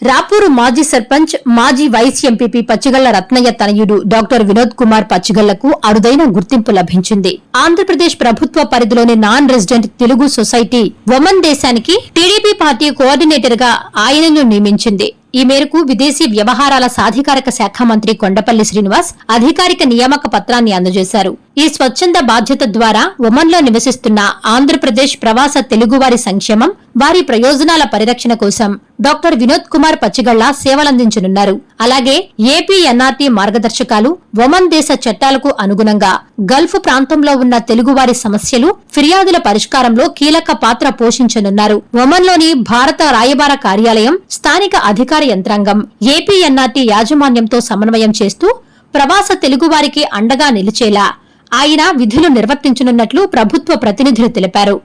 రాపూరు మాజీ సర్పంచ్ మాజీ vice MPP Pachigalla Ratnaiah తనయుడు డాక్టర్ వినోద్ కుమార్ పచ్చిగళ్లకు అరుదైన గుర్తింపు లభించింది. ఆంధ్రప్రదేశ్ ప్రభుత్వ పరిధిలోని non resident Telugu society Oman దేశానికి టీడీపీ పార్టీ కోఆర్డినేటర్ గా ఆయనను నియమించింది. ఈ మేరకు విదేశీ వ్యవహారాల సాధికారక శాఖ మంత్రి కొండపల్లి శ్రీనివాస్ అధికారిక నియామక పత్రాన్ని అందజేశారు. ఈ స్వచ్ఛంద బాధ్యత ద్వారా ఒమన్లో నివసిస్తున్న ఆంధ్రప్రదేశ్ ప్రవాస తెలుగువారి సంక్షేమం, వారి ప్రయోజనాల పరిరక్షణ కోసం డాక్టర్ వినోద్ కుమార్ పచ్చిగళ్ల సేవలందించనున్నారు. అలాగే ఏపీ ఎన్ఆర్టీ మార్గదర్శకాలు, ఒమన్ దేశ చట్టాలకు అనుగుణంగా గల్ఫ్ ప్రాంతంలో ఉన్న తెలుగువారి సమస్యలు, ఫిర్యాదుల పరిష్కారంలో కీలక పాత్ర పోషించనున్నారు. ఒమన్లోని భారత రాయబార కార్యాలయం, స్థానిక అధికార యంత్రాంగం ఏపీ ఎన్ఆర్టీ యాజమాన్యంతో సమన్వయం చేస్తూ ప్రవాస తెలుగువారికి అండగా నిలిచేలా ఆయన విధులు నిర్వర్తించనున్నట్లు ప్రభుత్వ ప్రతినిధులు తెలిపారు.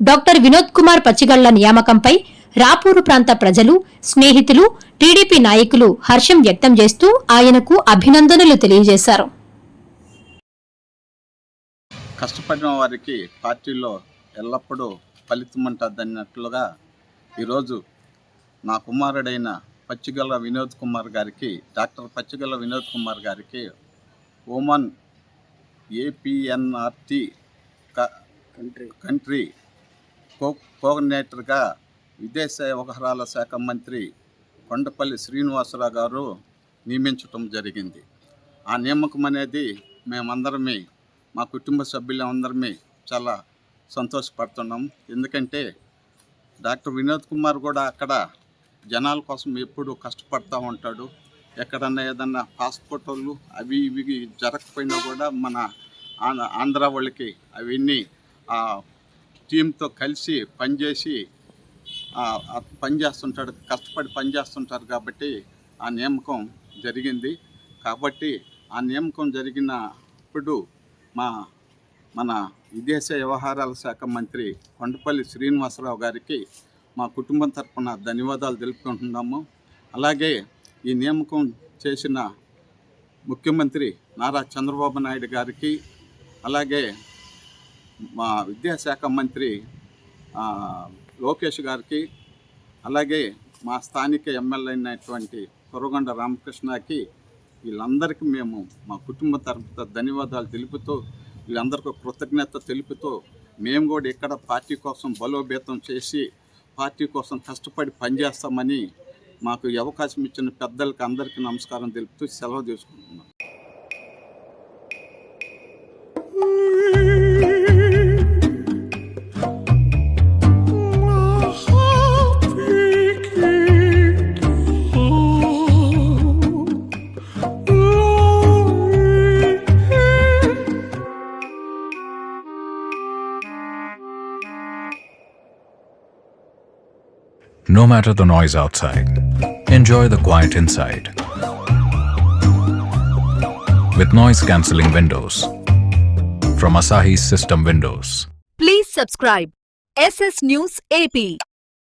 డాక్టర్ వినోద్ కుమార్ పచ్చిగళ్ల నియామకంపై రాపూరు ప్రాంత ప్రజలు, స్నేహితులు, టీడీపీ నాయకులు హర్షం వ్యక్తం చేస్తూ ఆయనకు అభినందనలు తెలియజేశారు. కష్టపడిన వారికి పార్టీలో ఎల్లప్పుడూ ఫలితముంటుందన్నట్లుగా ఈరోజు నా కుమారుడైన పచ్చిగళ్ల వినోద్ కుమార్ గారికి, డాక్టర్ పచ్చిగళ్ల వినోద్ కుమార్ గారికి ఒమన్ ఏపీఎన్ఆర్టీ కంట్రీ కోఆర్డినేటర్గా విదేశ వ్యవహారాల శాఖ మంత్రి కొండపల్లి శ్రీనివాసరావు గారు నియమించటం జరిగింది. ఆ నియామకం అనేది మేమందరమే, మా కుటుంబ సభ్యులందరమే చాలా సంతోషపడుతున్నాం. ఎందుకంటే డాక్టర్ వినోద్ కుమార్ కూడా అక్కడ జనాల కోసం ఎప్పుడు కష్టపడుతూ ఉంటాడు. ఎక్కడన్నా ఏదన్నా పాస్పోర్ట్ వాళ్ళు అవి ఇవి జరగకపోయినా కూడా మన ఆంధ్ర వాళ్ళకి అవన్నీ టీంతో కలిసి పనిచేస్తుంటాడు, కష్టపడి పనిచేస్తుంటారు. కాబట్టి ఆ నియామకం జరిగింది. కాబట్టి ఆ నియామకం జరిగినప్పుడు మన విదేశ వ్యవహారాల శాఖ మంత్రి కొండపల్లి శ్రీనివాసరావు గారికి మా కుటుంబం తరఫున ధన్యవాదాలు తెలుపుకుంటున్నాము. అలాగే ఈ నియామకం చేసిన ముఖ్యమంత్రి నారా చంద్రబాబు నాయుడు గారికి, అలాగే మా విద్యాశాఖ మంత్రి లోకేష్ గారికి, అలాగే మా స్థానిక ఎమ్మెల్యే అయినటువంటి కొరగొండ రామకృష్ణకి, వీళ్ళందరికీ మేము మా కుటుంబ తరఫున ధన్యవాదాలు తెలుపుతూ, వీళ్ళందరికీ కృతజ్ఞత తెలుపుతూ, మేము కూడా ఇక్కడ పార్టీ కోసం బలోపేతం చేసి పార్టీ కోసం కష్టపడి పనిచేస్తామని మాకు అవకాశం ఇచ్చిన పెద్దలకు అందరికీ నమస్కారం తెలుపుతూ సెలవు తీసుకుంటున్నాం. No matter the noise outside, enjoy the quiet inside. With noise-cancelling windows from Asahi System Windows. Please subscribe SS News AP.